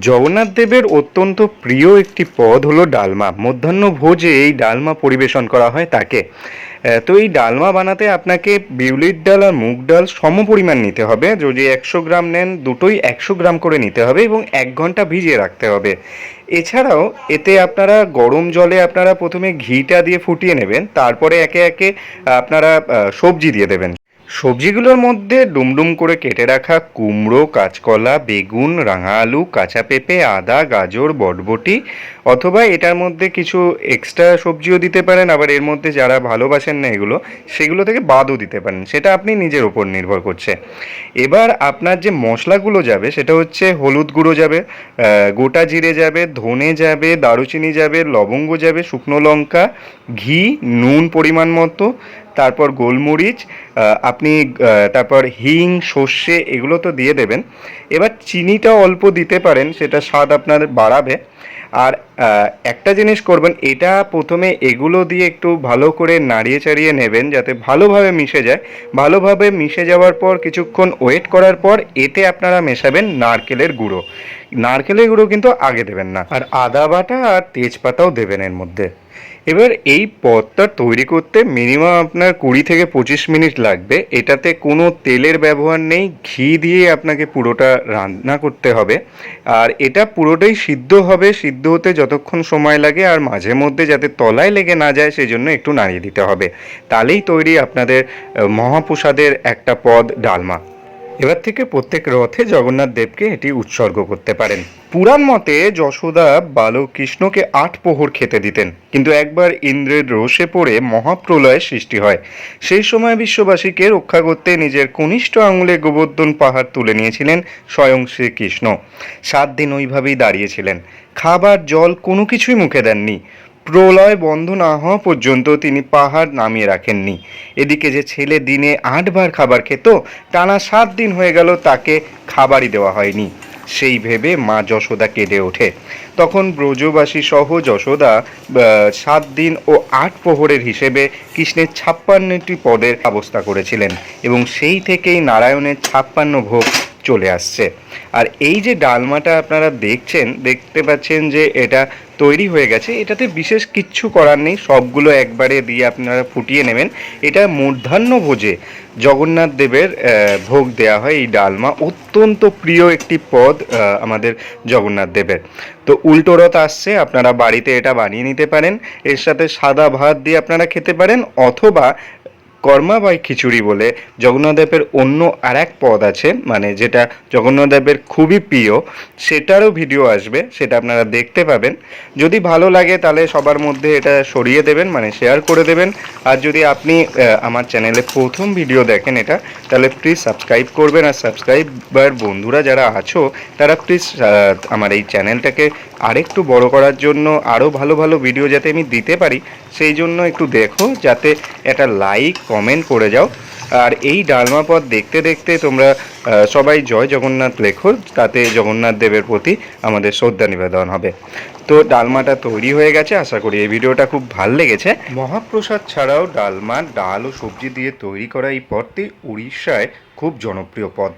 জগন্নাথ দেবের অত্যন্ত প্রিয় একটি পদ হলো ডালমা। মধ্যাহ্ন ভোজে এই ডালমা পরিবেশন করা হয় তাকে। তো এই ডালমা বানাতে আপনাকে বিউলির ডাল আর মুগ ডাল সমপরিমাণ নিতে হবে। যদি 100 গ্রাম নেন, দুটোই 100 গ্রাম করে নিতে হবে এবং 1 ঘন্টা ভিজিয়ে রাখতে হবে। এছাড়াও এতে আপনারা গরম জলে আপনারা প্রথমে ঘিটা দিয়ে ফুটিয়ে নেবেন, তারপরে একে একে আপনারা সবজি দিয়ে দেবেন। সবজিগুলোর মধ্যে ডুমডুম করে কেটে রাখা কুমড়ো, কাঁচকলা, বেগুন, রাঙা আলু, কাঁচা পেঁপে, আদা, গাজর, বটবটি, অথবা এটার মধ্যে কিছু এক্সট্রা সবজিও দিতে পারেন। আবার এর মধ্যে যারা ভালোবাসেন না এগুলো, সেগুলো থেকে বাদও দিতে পারেন, সেটা আপনি নিজের ওপর নির্ভর করছে। এবার আপনার যে মশলাগুলো যাবে সেটা হচ্ছে হলুদ গুঁড়ো যাবে, গোটা জিরে যাবে, ধনে যাবে, দারুচিনি যাবে, লবঙ্গ যাবে, শুকনো লঙ্কা, ঘি, নুন পরিমাণ মতো, তারপর গোলমরিচ, আপনি তারপর হিং, সর্ষে এগুলো তো দিয়ে দেবেন। এবার চিনিটাও অল্প দিতে পারেন, সেটা স্বাদ আপনার বাড়াবে। আর একটা জিনিস করবেন, এটা প্রথমে এগুলো দিয়ে একটু ভালো করে নাড়িয়ে চাড়িয়ে নেবেন যাতে ভালোভাবে মিশে যায়। ভালোভাবে মিশে যাওয়ার পর কিছুক্ষণ ওয়েট করার পর এতে আপনারা মেশাবেন নারকেলের গুঁড়ো। নারকেলের গুঁড়ো কিন্তু আগে দেবেন না, আর আদা বাটা আর তেজপাতাও দেবেন এর মধ্যে। এবার এই পদটা তৈরি করতে মিনিমাম আপনার 20 থেকে 25 মিনিট লাগবে। এটাতে কোনো তেলের ব্যবহার নেই, ঘি দিয়ে আপনাকে পুরোটা রান্না করতে হবে। আর এটা পুরোটাই সিদ্ধ হবে, সিদ্ধ হতে যতক্ষণ সময় লাগে আর মাঝে মধ্যে যাতে তলায় লেগে না যায় সেই জন্য একটু নাড়িয়ে দিতে হবে। তাহলেই তৈরি আপনাদের মহাপ্রসাদের একটা পদ ডালমা। এবার থেকে প্রত্যেক রথে জগন্নাথ দেবকে এটি উৎসর্গ করতে পারেন। পুরাণ মতে যশোদা বালক কৃষ্ণকে 8 প্রহর খেতে দিতেন, কিন্তু একবার ইন্দ্রের রোষে পড়ে মহাপ্রলয়ের সৃষ্টি হয়। সেই সময় বিশ্ববাসীকে রক্ষা করতে নিজের কনিষ্ঠ আঙুলে গোবর্ধন পাহাড় তুলে নিয়েছিলেন স্বয়ং শ্রীকৃষ্ণ। 7 দিন ওইভাবেই দাঁড়িয়েছিলেন, খাবার জল কোনো কিছুই মুখে দেননি। প্রলয় বন্ধ না হওয়া পর্যন্ত তিনি পাহাড় নামিয়ে রাখেননি। এদিকে যে ছেলে দিনে 8 বার খাবার খেত, টানা 7 দিন হয়ে গেল তাকে খাবারই দেওয়া হয়নি। সেই ভেবে মা যশোদা কেঁদে ওঠে। তখন ব্রজবাসী সহ যশোদা 7 দিন ও 8 প্রহরের হিসেবে কৃষ্ণের 56টি পদের ব্যবস্থা করেছিলেন, এবং সেই থেকেই নারায়ণের 56 ভোগ চলে আসছে। আর এই যে ডালমাটা আপনারা দেখতে পাচ্ছেন যে এটা তৈরি হয়ে গেছে, এটাতে বিশেষ কিচ্ছু করার নেই, সবগুলো একবারে দিয়ে আপনারা ফুটিয়ে নেবেন। এটা মূর্ধান্য ভোজে জগন্নাথ দেবের ভোগ দেওয়া হয়। এই ডালমা অত্যন্ত প্রিয় একটি পদ আমাদের জগন্নাথ দেবের। তো উল্টো রথ আসছে, আপনারা বাড়িতে এটা বানিয়ে নিতে পারেন। এর সাথে সাদা ভাত দিয়ে আপনারা খেতে পারেন, অথবা কর্মাবাই খিচুড়ি বলে জগন্নাথ দেবের অন্য আর এক পদ আছে, মানে যেটা জগন্নাথ দেবের খুবই প্রিয়, সেটারও ভিডিও আসবে, সেটা আপনারা দেখতে পাবেন। যদি ভালো লাগে তাহলে সবার মধ্যে এটা সরিয়ে দেবেন, মানে শেয়ার করে দেবেন। আর যদি আপনি আমার চ্যানেলে প্রথম ভিডিও দেখেন এটা, তাহলে প্লিজ সাবস্ক্রাইব করবেন। আর সাবস্ক্রাইবার বন্ধুরা যারা আছো তারা প্লিজ আমার এই চ্যানেলটাকে আরেকটু বড় করার জন্য, আরও ভালো ভালো ভিডিও যাতে আমি দিতে পারি সেই জন্য একটু দেখো, যাতে একটা লাইক কমেন্ট করে যাও। আর এই ডালমা পদ দেখতে দেখতে তোমরা সবাই জয় জগন্নাথ লেখো, তাতে জগন্নাথ দেবের প্রতি আমাদের শ্রদ্ধা নিবেদন হবে। তো ডালমাটা তৈরি হয়ে গেছে, আশা করি এই ভিডিওটা খুব ভালো লেগেছে। মহাপ্রসাদ ছাড়াও ডালমা, ডাল ও সবজি দিয়ে তৈরি করা এই পদটি উড়িষ্যায় খুব জনপ্রিয় পদ।